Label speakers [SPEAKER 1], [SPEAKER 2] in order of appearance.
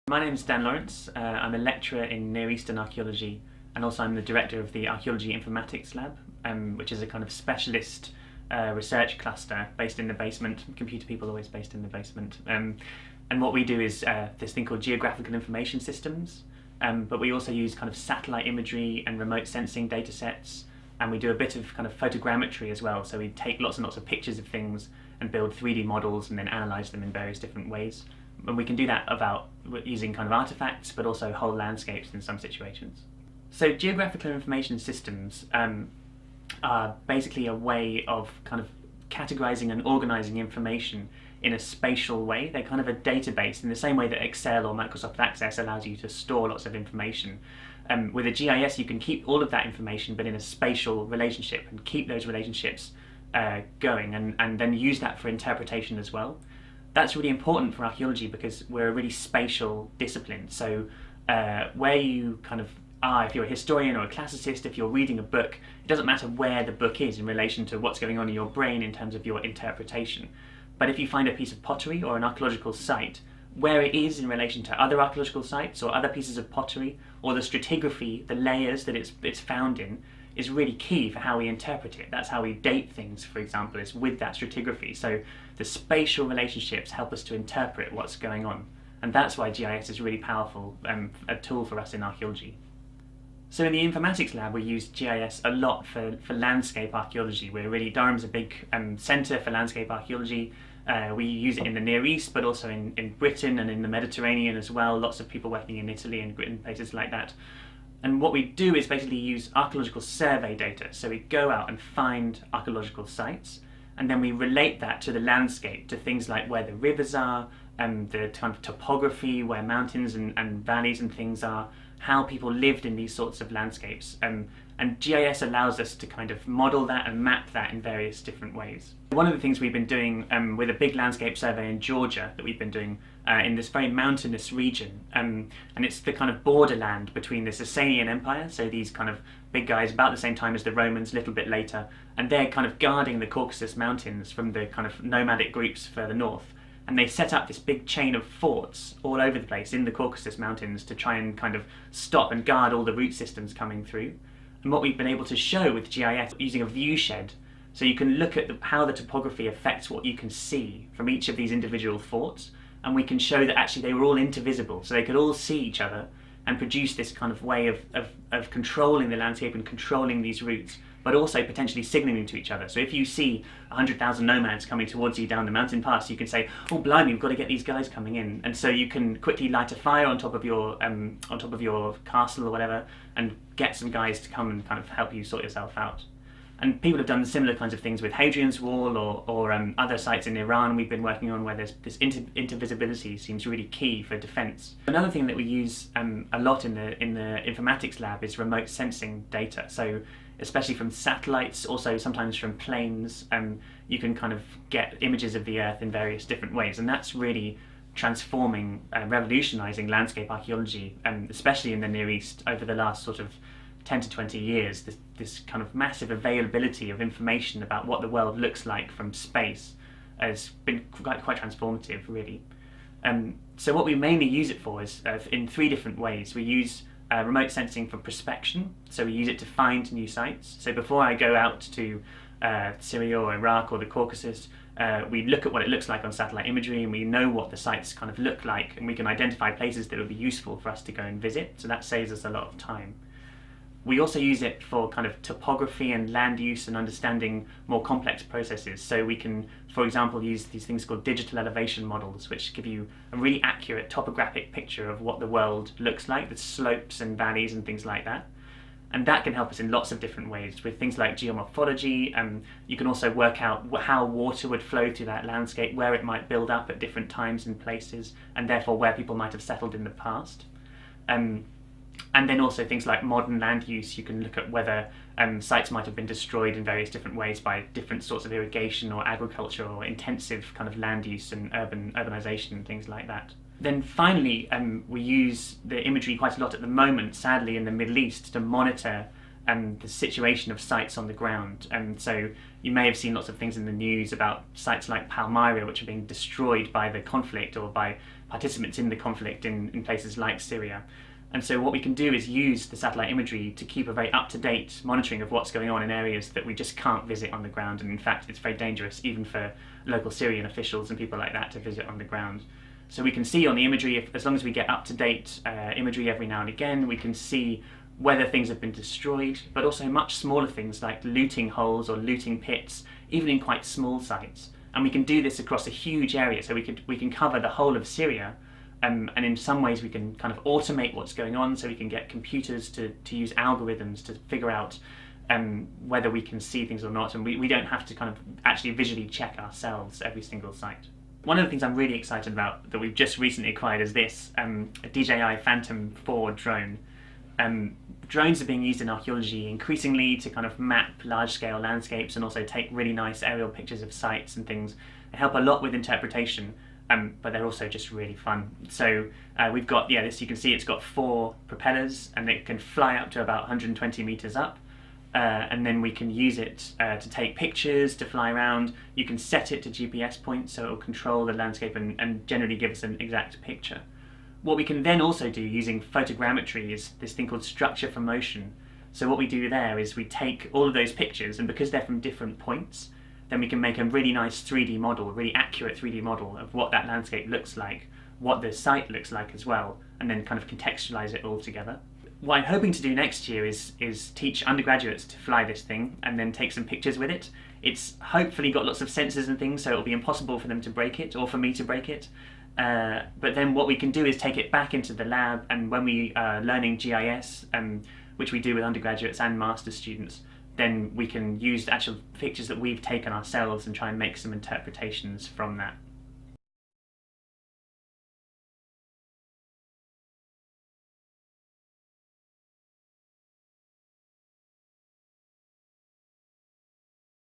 [SPEAKER 1] My name is Dan Lawrence. I'm a lecturer in Near Eastern archaeology, and also I'm the director of the Archaeology Infomatics Lab, which is a kind of specialist research cluster based in the basement. Computer people are always based in the basement. And what we do is this thing called geographical information systems, but we also use kind of satellite imagery and remote sensing data sets, and we do a bit of kind of photogrammetry as well. So we take lots and lots of pictures of things and build 3D models and then analyze them in various different ways. And we can do that using kind of artifacts, but also whole landscapes in some situations. So geographical information systems are basically a way of kind of categorizing and organizing information in a spatial way. They're kind of a database in the same way that Excel or Microsoft Access allows you to store lots of information. With a GIS, you can keep all of that information, but in a spatial relationship, and keep those relationships going, and then use that for interpretation as well. That's really important for archaeology because we're a really spatial discipline. So where you kind of are, if you're a historian or a classicist, if you're reading a book, it doesn't matter where the book is in relation to what's going on in your brain in terms of your interpretation. But if you find a piece of pottery or an archaeological site, where it is in relation to other archaeological sites or other pieces of pottery, or the stratigraphy, the layers that it's found in, is really key for how we interpret it. That's how we date things, for example, is with that stratigraphy. So the spatial relationships help us to interpret what's going on. And that's why GIS is really powerful, a tool for us in archaeology. So in the Infomatics Lab, we use GIS a lot for landscape archaeology. Durham's a big centre for landscape archaeology. We use it in the Near East, but also in Britain and in the Mediterranean as well. Lots of people working in Italy and Britain, places like that. And what we do is basically use archaeological survey data. So we go out and find archaeological sites, and then we relate that to the landscape, to things like where the rivers are, the kind of topography, where mountains and valleys and things are, how people lived in these sorts of landscapes. And GIS allows us to kind of model that and map that in various different ways. One of the things we've been doing with a big landscape survey in Georgia that we've been doing in this very mountainous region, and it's the kind of borderland between the Sasanian Empire, so these kind of big guys about the same time as the Romans, a little bit later, and they're kind of guarding the Caucasus Mountains from the kind of nomadic groups further north. And they set up this big chain of forts all over the place in the Caucasus Mountains to try and kind of stop and guard all the root systems coming through. And what we've been able to show with GIS using a viewshed, so you can look at how the topography affects what you can see from each of these individual forts, and we can show that actually they were all intervisible, so they could all see each other and produce this kind of way of controlling the landscape and controlling these routes, but also potentially signalling to each other. So if you see 100,000 nomads coming towards you down the mountain pass, you can say, "Oh, blimey, we've got to get these guys coming in," and so you can quickly light a fire on top of your castle or whatever, and get some guys to come and kind of help you sort yourself out. And people have done similar kinds of things with Hadrian's Wall or other sites in Iran we've been working on, where there's this intervisibility seems really key for defence. Another thing that we use a lot in the informatics lab is remote sensing data. So especially from satellites, also sometimes from planes, you can kind of get images of the Earth in various different ways, and that's really transforming, revolutionising landscape archaeology, especially in the Near East over the last sort of 10 to 20 years. This kind of massive availability of information about what the world looks like from space has been quite transformative, really. So what we mainly use it for is in 3 different ways. We use remote sensing for prospection, so we use it to find new sites. So before I go out to Syria or Iraq or the Caucasus, we look at what it looks like on satellite imagery, and we know what the sites kind of look like, and we can identify places that would be useful for us to go and visit, so that saves us a lot of time. We also use it for kind of topography and land use and understanding more complex processes. So we can, for example, use these things called digital elevation models, which give you a really accurate topographic picture of what the world looks like, the slopes and valleys and things like that. And that can help us in lots of different ways. With things like geomorphology, you can also work out how water would flow through that landscape, where it might build up at different times and places, and therefore where people might have settled in the past. And then also things like modern land use, you can look at whether sites might have been destroyed in various different ways by different sorts of irrigation or agriculture or intensive kind of land use and urbanisation and things like that. Then finally, we use the imagery quite a lot at the moment, sadly, in the Middle East to monitor the situation of sites on the ground. So you may have seen lots of things in the news about sites like Palmyra, which are being destroyed by the conflict or by participants in the conflict in places like Syria. And so what we can do is use the satellite imagery to keep a very up-to-date monitoring of what's going on in areas that we just can't visit on the ground. And in fact, it's very dangerous even for local Syrian officials and people like that to visit on the ground. So we can see on the imagery, as long as we get up-to-date imagery every now and again, we can see whether things have been destroyed, but also much smaller things like looting holes or looting pits, even in quite small sites. And we can do this across a huge area, so we can cover the whole of Syria. And in some ways we can kind of automate what's going on, so we can get computers to use algorithms to figure out whether we can see things or not, and we don't have to kind of actually visually check ourselves every single site. One of the things I'm really excited about that we've just recently acquired is this, a DJI Phantom 4 drone. Drones are being used in archaeology increasingly to kind of map large-scale landscapes and also take really nice aerial pictures of sites and things. They help a lot with interpretation. But they're also just really fun. So we've got, this you can see it's got 4 propellers, and it can fly up to about 120 meters up. And then we can use it to take pictures, to fly around. You can set it to GPS points, so it will control the landscape and generally give us an exact picture. What we can then also do using photogrammetry is this thing called structure from motion. So what we do there is we take all of those pictures, and because they're from different points, then we can make a really nice 3D model, a really accurate 3D model of what that landscape looks like, what the site looks like as well, and then kind of contextualize it all together. What I'm hoping to do next year is teach undergraduates to fly this thing and then take some pictures with it. It's hopefully got lots of sensors and things, so it'll be impossible for them to break it or for me to break it. But then what we can do is take it back into the lab, and when we are learning GIS, which we do with undergraduates and master's students, then we can use the actual pictures that we've taken ourselves and try and make some interpretations from that.